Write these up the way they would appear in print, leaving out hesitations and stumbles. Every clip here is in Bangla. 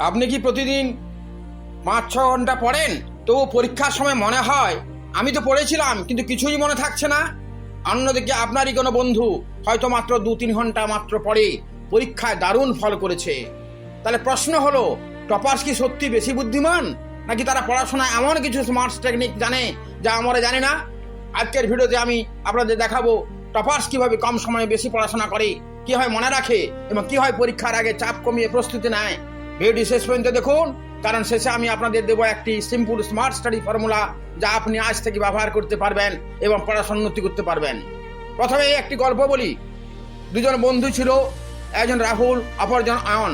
আপনি কি প্রতিদিন 5-6 ঘন্টা পড়েন? তবু পরীক্ষার সময় মনে হয় আমি তো পড়েছিলাম কিন্তু কিছুই মনে থাকছে না। অন্যদিকে আপনারই কোনো বন্ধু হয়তো মাত্র 2-3 ঘন্টা মাত্র পড়ে পরীক্ষায় দারুণ ফল করেছে। তাহলে প্রশ্ন হলো, টপার্স কি সত্যি বেশি বুদ্ধিমান, নাকি তারা পড়াশোনায় এমন কিছু স্মার্ট টেকনিক জানে যা আমরা জানি না? আজকের ভিডিওতে আমি আপনাদের দেখাবো টপার্স কিভাবে কম সময়ে বেশি পড়াশোনা করে, কি হয় মনে রাখে এবং কি হয় পরীক্ষার আগে চাপ কমিয়ে প্রস্তুতি নেয়। ভিডিওটি শেষ পর্যন্ত দেখুন, কারণ শেষে আমি আপনাদের দেবো একটি সিম্পল স্মার্ট স্টাডি ফর্মুলা যা আপনি আজ থেকে ব্যবহার করতে পারবেন এবং পড়াশোনা উন্নতি করতে পারবেন। প্রথমে একটি গল্প বলি। দুজন বন্ধু ছিল, একজন রাহুল অপরজন অয়ন।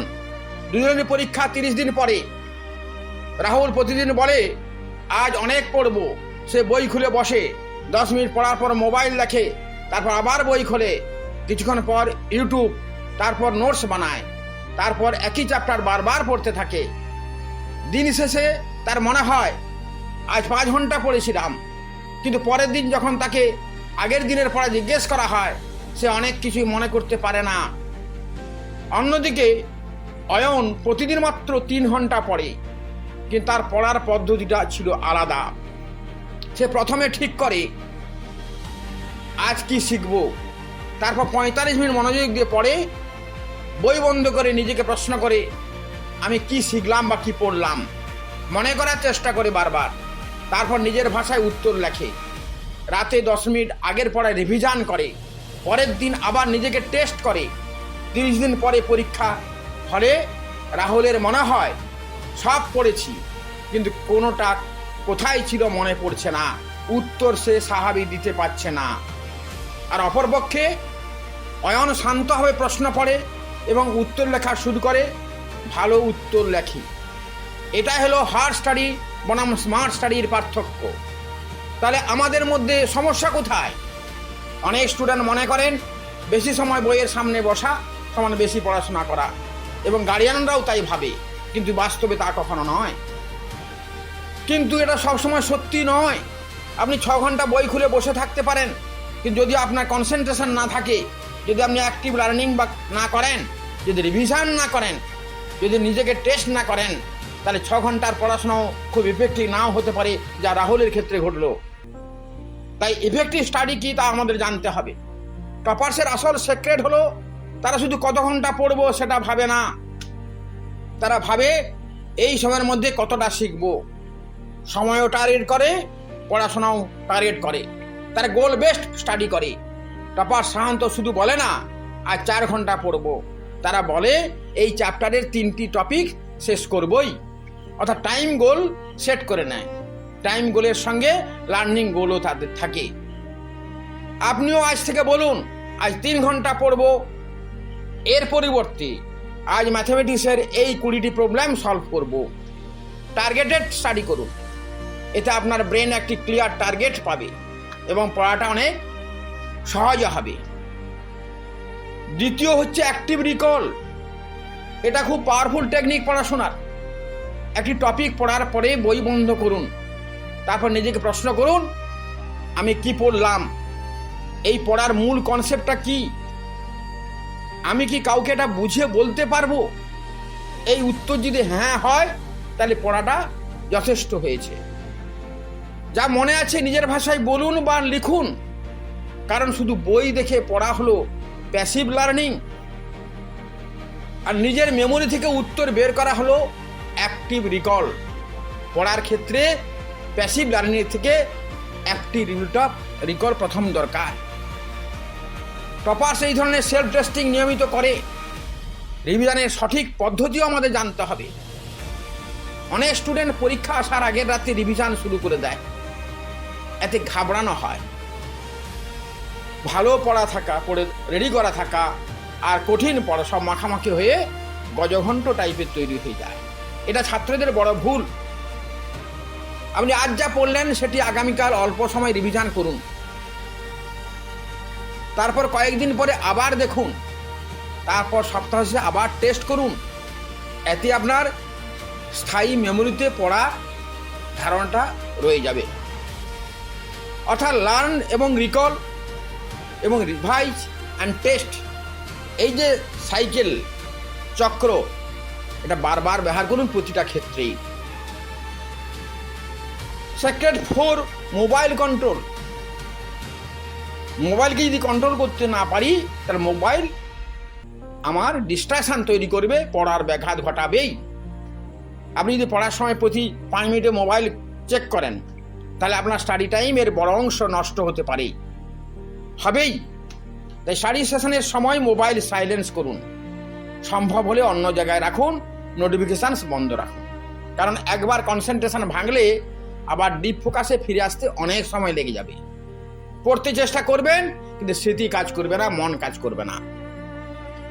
দুজনের পরীক্ষা 30 দিন পরে। রাহুল প্রতিদিন বলে আজ অনেক পড়ব। সে বই খুলে বসে, 10 মিনিট পড়ার পর মোবাইল দেখে, তারপর আবার বই খোলে, কিছুক্ষণ পর ইউটিউব, তারপর নোটস বানায়, তারপর একই চ্যাপ্টার বারবার পড়তে থাকে। দিন শেষে তার মনে হয় আজ 5 ঘন্টা পড়েছিলাম, কিন্তু পরের দিন যখন তাকে আগের দিনের পড়া জিজ্ঞেস করা হয় সে অনেক কিছুই মনে করতে পারে না। অন্যদিকে অয়ন প্রতিদিন মাত্র 3 ঘন্টা পড়ে, কিন্তু তার পড়ার পদ্ধতিটা ছিল আলাদা। সে প্রথমে ঠিক করে আজ কি শিখব, তারপর 45 মিনিট মনোযোগ দিয়ে পড়ে, বই বন্ধ করে নিজেকে প্রশ্ন করে আমি কি শিখলাম বা কি পড়লাম, মনে করার চেষ্টা করে বারবার। তারপর নিজের ভাষায় উত্তর লেখে। রাতে 10 মিনিট আগের পড়ায় রিভিশন করে, পরের দিন আবার নিজেকে টেস্ট করে। 30 দিন পরে পরীক্ষা হলে রাহুলের মনে হয় সব পড়েছি, কিন্তু কোনোটা কোথায় ছিল মনে পড়ছে না, উত্তর সে স্বাভাবিক দিতে পারছে না। আর অপরপক্ষে অয়ন শান্তভাবে প্রশ্ন পড়ে এবং উত্তর লেখা শুরু করে, ভালো উত্তর লেখে। এটা হলো হার্ড স্টাডি বনাম স্মার্ট স্টাডির পার্থক্য। তাহলে আমাদের মধ্যে সমস্যা কোথায়? অনেক স্টুডেন্ট মনে করেন বেশি সময় বইয়ের সামনে বসা সমান বেশি পড়াশোনা করা, এবং গার্ডিয়ানরাও তাই ভাবে, কিন্তু বাস্তবে তা কখনো নয়। কিন্তু এটা সবসময় সত্যি নয়। আপনি 6 ঘন্টা বই খুলে বসে থাকতে পারেন, কিন্তু যদি আপনার কনসেন্ট্রেশন না থাকে, যদি আপনি অ্যাক্টিভ লার্নিং বা না করেন, যদি রিভিশন না করেন, যদি নিজেকে টেস্ট না করেন, তাহলে 6 ঘন্টার পড়াশোনাও খুব ইফেক্টিভ নাও হতে পারে, যা রাহুলের ক্ষেত্রে ঘটল। তাই ইফেক্টিভ স্টাডি কি তা আমাদের জানতে হবে। টপার্সের আসল সিক্রেট হলো তারা শুধু কত ঘন্টা পড়বো সেটা ভাবে না, তারা ভাবে এই সময়ের মধ্যে কতটা শিখবো। সময়ও টার্গেট করে, পড়াশোনাও টার্গেট করে, তারা গোল বেসড স্টাডি করে। টপার সাধারণত শুধু বলে না আজ 4 ঘন্টা পড়বো, তারা বলে এই চ্যাপ্টারের 3টি টপিক শেষ করবই, অর্থাৎ টাইম গোল সেট করে নেয়। টাইম গোলের সঙ্গে লার্নিং গোলও তাদের থাকে। আপনিও আজ থেকে বলুন আজ 3 ঘন্টা পড়বো, এর পরিবর্তে আজ ম্যাথমেটিক্সের এই 20টি প্রবলেম সলভ করব। টার্গেটেড স্টাডি করুন, এতে আপনার ব্রেন একটি ক্লিয়ার টার্গেট পাবে এবং পড়াটা অনেক সহজ হবে। দ্বিতীয় হচ্ছে অ্যাক্টিভ রিকল। এটা খুব পাওয়ারফুল টেকনিক পড়াশোনার। একটি টপিক পড়ার পরে বই বন্ধ করুন, তারপর নিজেকে প্রশ্ন করুন আমি কি পড়লাম, এই পড়ার মূল কনসেপ্টটা কি, আমি কি কাউকে এটা বুঝিয়ে বলতে পারবো। এই উত্তর যদি হ্যাঁ হয় তাহলে পড়াটা যথেষ্ট হয়েছে। যা মনে আছে নিজের ভাষায় বলুন বা লিখুন, কারণ শুধু বই দেখে পড়া হলো প্যাসিভ লার্নিং, আর নিজের মেমোরি থেকে উত্তর বের করা হলো অ্যাক্টিভ রিকল। পড়ার ক্ষেত্রে প্যাসিভ লার্নিং থেকে অ্যাক্টিভ রিকল প্রথম দরকার। টপার্স এই ধরনের সেলফ টেস্টিং নিয়মিত করে। রিভিশনের সঠিক পদ্ধতিও আমাদের জানতে হবে। অনেক স্টুডেন্ট পরীক্ষা আসার আগের রাতে রিভিশন শুরু করে দেয়, এতে ঘাবড়ানো হয়। ভালো পড়া থাকা, পড়ে রেডি করা থাকা আর কঠিন পড়া সব মাখামাখি হয়ে গজঘণ্ট টাইপের তৈরি হয়ে যায়। এটা ছাত্রদের বড় ভুল। আপনি আজ যা পড়লেন সেটি আগামীকাল অল্প সময় রিভিশন করুন, তারপর কয়েকদিন পরে আবার দেখুন, তারপর সপ্তাহ শেষে আবার টেস্ট করুন। এতে আপনার স্থায়ী মেমোরিতে পড়া ধারণাটা রয়ে যাবে। অর্থাৎ লার্ন এবং রিকল এবং রিভাইজ অ্যান্ড টেস্ট, এই যে সাইকেল চক্র, এটা বারবার ব্যবহার করুন প্রতিটা ক্ষেত্রেই। Secret 4, mobile control. মোবাইলকে যদি কন্ট্রোল করতে না পারি তাহলে মোবাইল আমার ডিস্ট্রাকশন তৈরি করবে, পড়ার ব্যাঘাত ঘটাবেই। আপনি যদি পড়ার সময় প্রতি 5 মিনিটে মোবাইল চেক করেন তাহলে আপনার স্টাডি টাইমের বড় অংশ নষ্ট হতে পারে, হবেই। তাই স্টাডি সেশনের সময় মোবাইল সাইলেন্স করুন, সম্ভব হলে অন্য জায়গায় রাখুন, নোটিফিকেশানস বন্ধ রাখুন। কারণ একবার কনসেন্ট্রেশন ভাঙলে আবার ডিপ ফোকাসে ফিরে আসতে অনেক সময় লেগে যাবে। পড়তে চেষ্টা করবেন কিন্তু স্মৃতি কাজ করবে না, মন কাজ করবে না।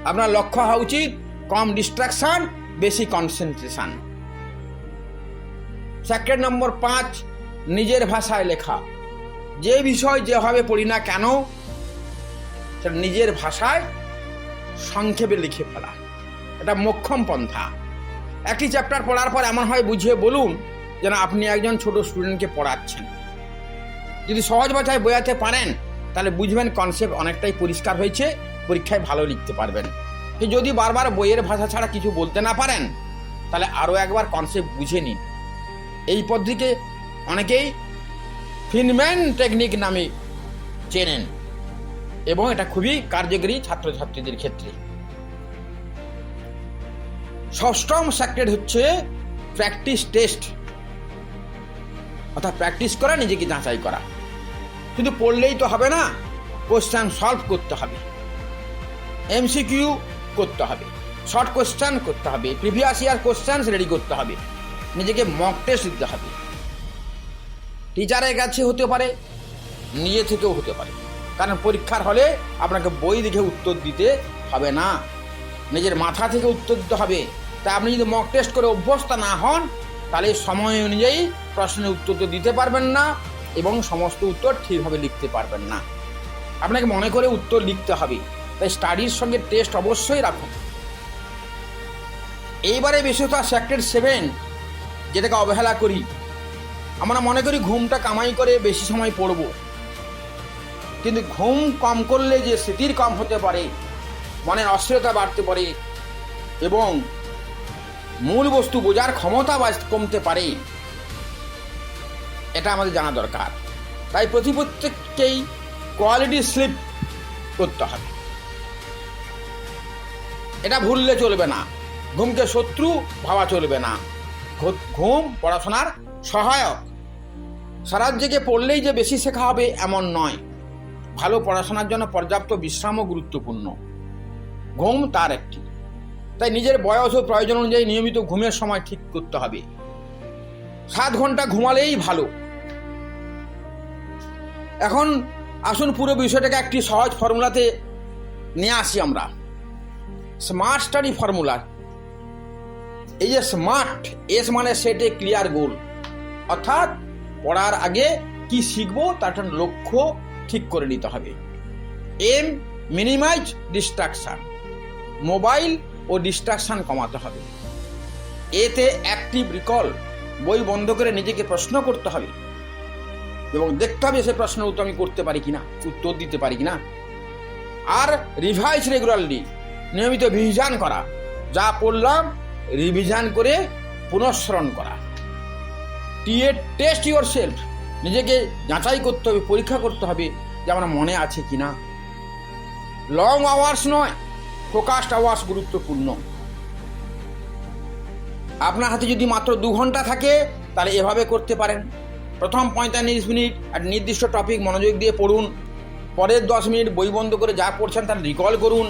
আপনার লক্ষ্য হওয়া উচিত কম ডিস্ট্রাকশন, বেশি কনসেন্ট্রেশন। সেক্রেট নম্বর 5, নিজের ভাষায় লেখা। যে বিষয় যেভাবে পড়ি না কেন সেটা নিজের ভাষায় সংক্ষেপে লিখে ফেলা, এটা মোক্ষম পন্থা। একটি চ্যাপ্টার পড়ার পর এমন হয় বুঝিয়ে বলুন যেন আপনি একজন ছোট স্টুডেন্টকে পড়াচ্ছেন। যদি সহজ ভাষায় বোঝাতে পারেন তাহলে বুঝবেন কনসেপ্ট অনেকটাই পরিষ্কার হয়েছে, পরীক্ষায় ভালো লিখতে পারবেন। যদি বারবার বইয়ের ভাষা ছাড়া কিছু বলতে না পারেন তাহলে আরও একবার কনসেপ্ট বুঝে নিন। এই পদ্ধতিকে অনেকেই ফিনম্যান টেকনিক নামে চেনেন এবং এটা খুবই কার্যকরী ছাত্রছাত্রীদের ক্ষেত্রে। ষষ্ঠম সেক্রেট হচ্ছে প্র্যাকটিস টেস্ট, অর্থাৎ প্র্যাকটিস করা, নিজেকে যাচাই করা। শুধু পড়লেই তো হবে না, কোশ্চেন সলভ করতে হবে, এমসিকিউ করতে হবে, শর্ট কোশ্চেন করতে হবে, প্রিভিয়াস ইয়ার কোশ্চেন রেডি করতে হবে, নিজেকে মক টেস্ট দিতে হবে। টিচারের কাছে হতে পারে, নিজে থেকেও হতে পারে। কারণ পরীক্ষার হলে আপনাকে বই দেখে উত্তর দিতে হবে না, নিজের মাথা থেকে উত্তর দিতে হবে। তাই আপনি যদি মক টেস্ট করে অভ্যস্ত না হন তাহলে সময় অনুযায়ী প্রশ্নের উত্তর তো দিতে পারবেন না এবং সমস্ত উত্তর ঠিকভাবে লিখতে পারবেন না। আপনাকে মনে করে উত্তর লিখতে হবে। তাই স্টাডির সঙ্গে টেস্ট অবশ্যই রাখুন। এইবারে বিশেষত সেক্রেট 7, যেটাকে অবহেলা করি। আমরা মনে করি ঘুমটা কামাই করে বেশি সময় পড়ব, কিন্তু ঘুম কম করলে যে স্মৃতির কম হতে পারে, মনের অস্থিরতা বাড়তে পারে এবং মূল বস্তু বোঝার ক্ষমতা কমতে পারে, এটা আমাদের জানা দরকার। তাই প্রত্যেককেই কোয়ালিটি স্লিপ করতে হবে, এটা ভুললে চলবে না। ঘুমকে শত্রু ভাবা চলবে না। ঘুম পড়াশোনার সহায়ক। সারা জেগে পড়লেই যে বেশি শেখা হবে এমন নয়। ভালো পড়াশোনার জন্য পর্যাপ্ত বিশ্রামও গুরুত্বপূর্ণ, ঘুম তার একটি। তাই নিজের বয়স ও প্রয়োজন অনুযায়ী নিয়মিত ঘুমের সময় ঠিক করতে হবে। 7 ঘন্টা ঘুমালেই ভালো। এখন আসুন পুরো বিষয়টাকে একটি সহজ ফর্মুলাতে নিয়ে আসি আমরা। Smart study formula. এই যে স্মার্ট, এস মানে সেটে ক্লিয়ার গোল, অর্থাৎ পড়ার আগে কি শিখবো তার একটা লক্ষ্য ঠিক করে নিতে হবে। এম, মিনিমাইজ ডিস্ট্রাকশন, মোবাইল ও ডিস্ট্রাকশন কমাতে হবে। এতে অ্যাক্টিভ রিকল, বই বন্ধ করে নিজেকে প্রশ্ন করতে হবে এবং দেখতে হবে সে প্রশ্নের উত্তর আমি করতে পারি কিনা, উত্তর দিতে পারি কিনা। আর রিভাইজ রেগুলারলি, নিয়মিত রিভিশন করা, যা পড়লাম রিভিশন করে পুনঃস্মরণ করা। টেস্ট ইউর সেলফ, নিজেকে যাচাই করতে হবে, পরীক্ষা করতে হবে যে আমার মনে আছে কিনা। লং আওয়ার্স নয়, ফোকাসড আওয়ার্স গুরুত্বপূর্ণ। আপনার হাতে যদি মাত্র 2 ঘন্টা থাকে তাহলে এভাবে করতে পারেন। প্রথম 45 মিনিট একটা নির্দিষ্ট টপিক মনোযোগ দিয়ে পড়ুন, পরের 10 মিনিট বই বন্ধ করে যা পড়ছেন তার রিকল করুন,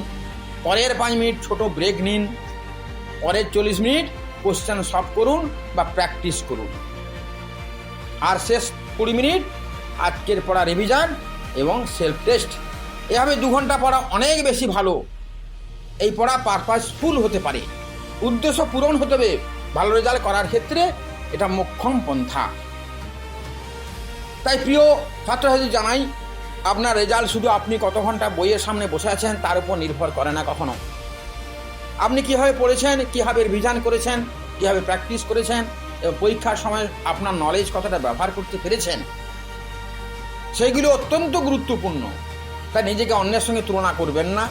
পরের 5 মিনিট ছোট ব্রেক নিন, পরের 40 মিনিট কোশ্চেন সলভ করুন বা প্র্যাকটিস করুন, আর শেষ 20 মিনিট আজকের পড়া রিভিশন এবং সেলফ টেস্ট। এভাবে 2 ঘন্টা পড়া অনেক বেশি ভালো। এই পড়া পারপাসফুল হতে পারে, উদ্দেশ্য পূরণ হতে হবে। ভালো রেজাল্ট করার ক্ষেত্রে এটা মোক্ষম পন্থা। তাই প্রিয় ছাত্রছাত্রী জানাই, আপনার রেজাল্ট শুধু আপনি কত ঘন্টা বইয়ের সামনে বসে আছেন তার উপর নির্ভর করে না কখনো। আপনি কীভাবে পড়েছেন, কীভাবে রিভিশন করেছেন, কীভাবে প্র্যাকটিস করেছেন এবং পরীক্ষার সময় আপনার নলেজ কতটা ব্যবহার করতে পেরেছেন, সেইগুলো অত্যন্ত গুরুত্বপূর্ণ। তাই নিজেকে অন্যের সঙ্গে তুলনা করবেন না।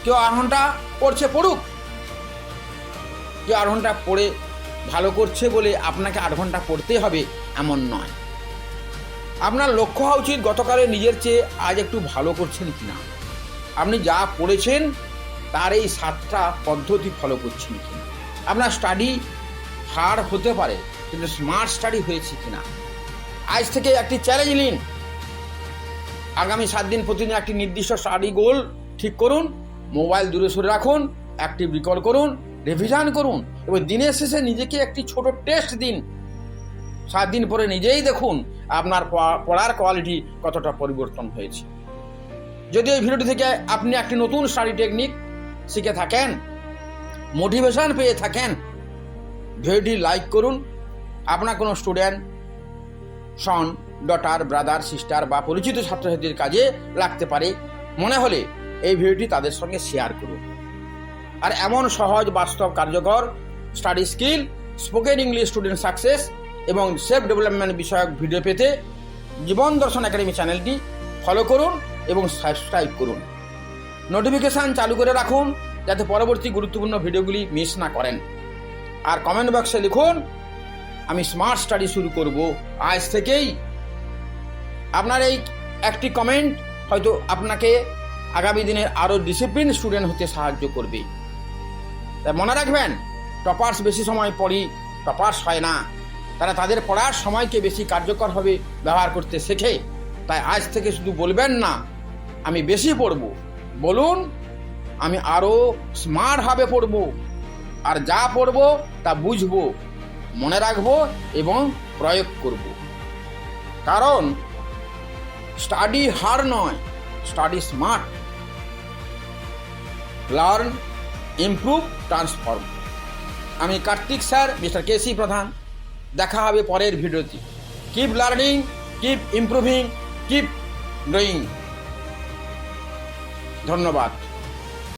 কেউ 8 ঘন্টা পড়ছে, পড়ুক, কেউ 8 ঘন্টা পড়ে ভালো করছে বলে আপনাকে 8 ঘন্টা পড়তে হবে এমন নয়। আপনার লক্ষ্য হওয়া উচিত গতকালে নিজের চেয়ে আজ একটু ভালো করছেন কিনা, আপনি যা পড়েছেন তার এই 7টা পদ্ধতি ফলো করছেন কিনা। আপনার স্টাডি হার্ড হতে পারে কিন্তু স্মার্ট স্টাডি হয়েছে কিনা। আজ থেকে একটি চ্যালেঞ্জ নিন, আগামী 7 দিন প্রতিদিন একটি নির্দিষ্ট স্টাডি গোল ঠিক করুন, মোবাইল দূরে সরে রাখুন, অ্যাক্টিভ রিকল করুন, রিভিশন করুন এবং দিনের শেষে নিজেকে একটি ছোট টেস্ট দিন। 7 দিন পরে নিজেই দেখুন আপনার পড়ার কোয়ালিটি কতটা পরিবর্তন হয়েছে। যদি এই ভিডিওটি থেকে আপনি একটি নতুন স্টাডি টেকনিক শিখে থাকেন, মোটিভেশন পেয়ে থাকেন, ভিডিওটি লাইক করুন। আপনার কোনো স্টুডেন্ট, সন, ডটার, ব্রাদার, সিস্টার বা পরিচিত ছাত্রছাত্রীর কাজে লাগতে পারে মনে হলে এই ভিডিওটি তাদের সঙ্গে শেয়ার করুন। আর এমন সহজ, বাস্তব, কার্যকর study skill, spoken English student success এবং সেলফ ডেভেলপমেন্ট বিষয়ক ভিডিও পেতে জীবন দর্শন একাডেমি চ্যানেলটি ফলো করুন এবং সাবস্ক্রাইব করুন। নোটিফিকেশান চালু করে রাখুন যাতে পরবর্তী গুরুত্বপূর্ণ ভিডিওগুলি মিস না করেন। আর কমেন্ট বক্সে লিখুন, আমি স্মার্ট স্টাডি শুরু করব আজ থেকেই। আপনার এই একটি কমেন্ট হয়তো আপনাকে আগামী দিনের আরও ডিসিপ্লিন স্টুডেন্ট হতে সাহায্য করবে। তাই মনে রাখবেন, টপার্স বেশি সময় পড়ি, টপার্স হয় না। তারা তাদের পড়ার সময়কে বেশি কার্যকরভাবে ব্যবহার করতে শেখে। তাই আজ থেকে শুধু বলবেন না আমি বেশি পড়ব, বলুন আমি আরও স্মার্টভাবে পড়ব, আর যা পড়ব তা বুঝব, মনে রাখব এবং প্রয়োগ করব। কারণ স্টাডি হার্ড নয়, study smart. Learn, improve, transform. আমি কার্তিক স্যার, মিস্টার কেসি প্রধান। দেখা হবে পরের ভিডিওতে। Keep learning, keep improving, keep growing. ধন্যবাদ।